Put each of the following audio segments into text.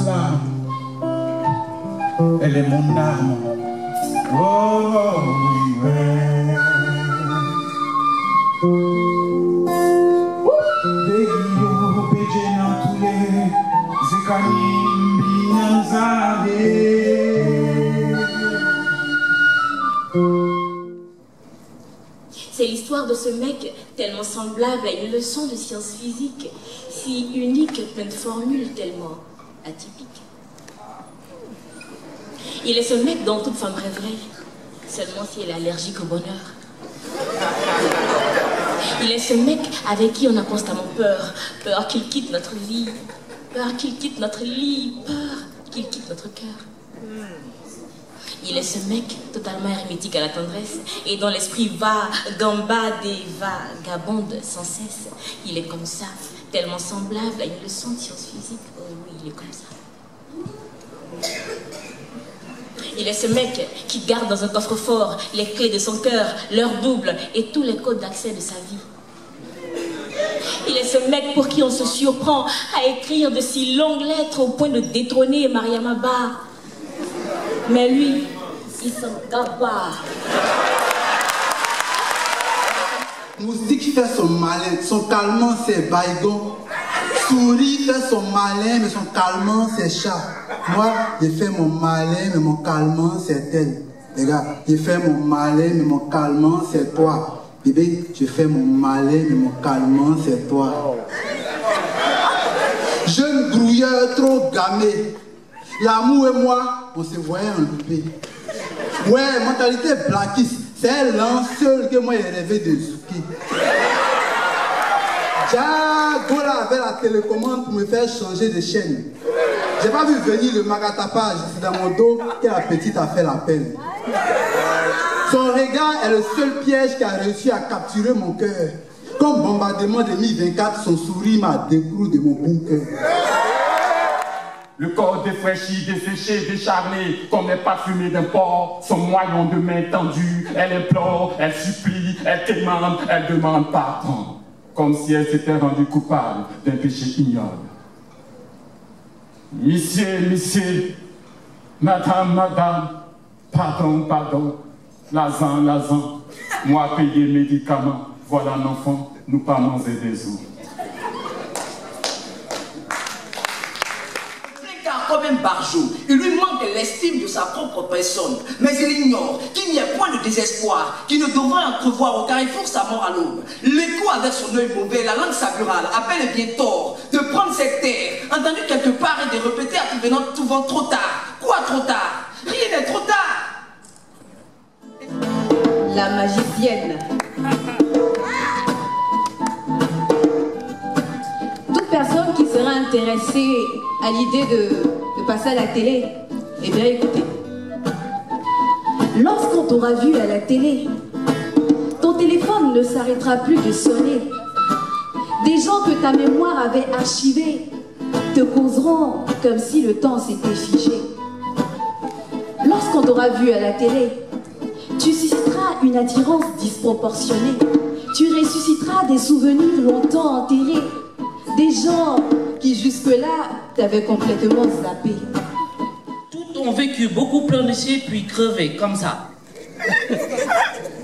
l'islam. Elle est mon âme. Oh, ouais. Begio, Bejena, Toulé, Zekanim, Binanzade. C'est l'histoire de ce mec tellement semblable à une leçon de sciences physiques, si unique, plein de formules tellement atypiques. Il est ce mec dont toute femme rêverait, seulement si elle est allergique au bonheur. Il est ce mec avec qui on a constamment peur, peur qu'il quitte notre vie, peur qu'il quitte notre lit, peur qu'il quitte notre cœur. Il est ce mec totalement hermétique à la tendresse et dont l'esprit va, gambade et vagabonde sans cesse. Il est comme ça, tellement semblable à une leçon de sciences physiques. Oh oui, il est comme ça. Il est ce mec qui garde dans un coffre-fort les clés de son cœur, leur double et tous les codes d'accès de sa vie. Il est ce mec pour qui on se surprend à écrire de si longues lettres au point de détrôner Mariam Abba. Mais lui, il s'en garde pas. Moustique fait son malin, son calmant c'est baïgon. Souris fait son malin, mais son calmant c'est chat. Moi, j'ai fait mon malin, mais mon calmant c'est elle. Les gars, j'ai fait mon malin, mais mon calmant c'est toi. Bébé, je fais mon malin, mais mon calmant c'est toi. Jeune grouilleur trop gamé. L'amour et moi, on se voyait en loupé. Ouais, mentalité blanquiste. C'est l'an seul que moi j'ai rêvé de Zouki. Gola avait la télécommande pour me faire changer de chaîne. J'ai pas vu venir le magatapage, c'est dans mon dos que la petite a fait la peine. Son regard est le seul piège qui a réussi à capturer mon cœur. Comme bombardement de Mi-24, son sourire m'a décroché de mon bunker. Le corps défraîchi, desséché, décharné, comme les parfumés d'un porc, son moyon de main tendu, elle implore, elle supplie, elle demande pardon, comme si elle s'était rendue coupable d'un péché ignoble. Monsieur, madame, pardon, l'azan, moi payer médicaments, voilà un enfant, nous pas manger des os. Comme un barjot, il lui manque l'estime de sa propre personne, mais il ignore qu'il n'y a point de désespoir, qu'il ne devrait entrevoir au carrefour sa mort à l'aube. L'écho avec son œil mauvais, la langue saburale, appelle bien tort de prendre cette terre, entendu quelque part et de répéter à tout venant souvent trop tard. Quoi trop tard? Rien n'est trop tard. La magicienne. Toute personne qui serait intéressée à l'idée de passer à la télé, eh bien écoutez, lorsqu'on t'aura vu à la télé, ton téléphone ne s'arrêtera plus de sonner. Des gens que ta mémoire avait archivés te causeront comme si le temps s'était figé. Lorsqu'on t'aura vu à la télé, tu susciteras une attirance disproportionnée. Tu ressusciteras des souvenirs longtemps enterrés. Des gens qui jusque-là t'avaient complètement zappé. Tous ont vécu beaucoup pleurnicher puis crever comme ça.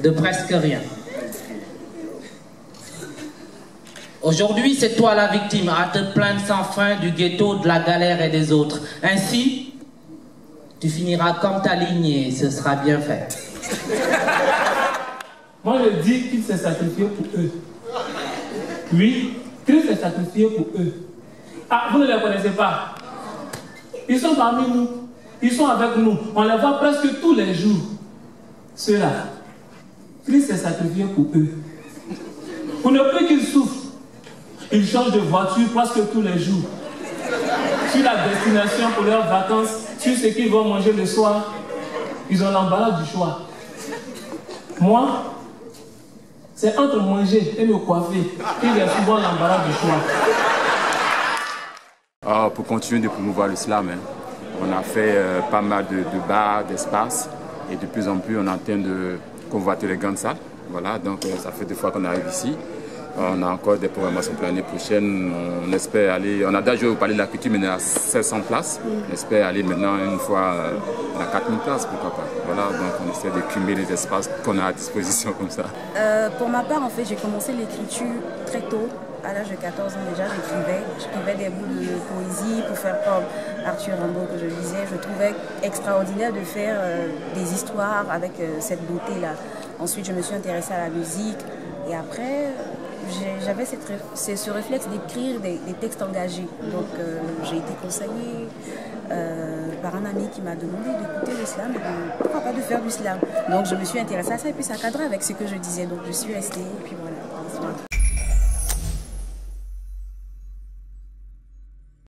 De presque rien. Aujourd'hui, c'est toi la victime à te plaindre sans fin du ghetto, de la galère et des autres. Ainsi, tu finiras comme ta lignée, ce sera bien fait. Moi, je dis qu'il s'est sacrifié pour eux. Oui, Christ s'est sacrifié pour eux. Ah, vous ne les connaissez pas. Ils sont parmi nous. Ils sont avec nous. On les voit presque tous les jours. Ceux-là. Christ s'est sacrifié pour eux. Pour ne plus qu'ils souffrent, ils changent de voiture presque tous les jours. Sur la destination pour leurs vacances, sur ce qu'ils vont manger le soir, ils ont l'embarras du choix. Moi, c'est entre manger et me coiffer qu'il y a souvent l'embarras du choix. Ah, pour continuer de promouvoir l'islam, hein, on a fait pas mal de bars, d'espaces, et de plus en plus on est en train de convoiter les grandes salles. Voilà, donc ça fait 2 fois qu'on arrive ici. On a encore des programmations pour l'année prochaine. On espère aller, on a déjà parlé de la culture, mais on est à 700 places. On espère aller maintenant une fois à 4000 places, pourquoi pas. Voilà, donc on essaie de cumuler les espaces qu'on a à disposition comme ça. Pour ma part, en fait, j'ai commencé l'écriture très tôt. À l'âge de 14 ans déjà, j'écrivais des bouts de poésie pour faire comme Arthur Rimbaud que je lisais. Je trouvais extraordinaire de faire des histoires avec cette beauté-là. Ensuite, je me suis intéressée à la musique et après, j'avais ce réflexe d'écrire des textes engagés. Donc, j'ai été conseillée par un ami qui m'a demandé d'écouter le slam et pourquoi pas de faire du slam. Donc, je me suis intéressée à ça et puis ça cadrait avec ce que je disais. Donc, je suis restée et puis voilà.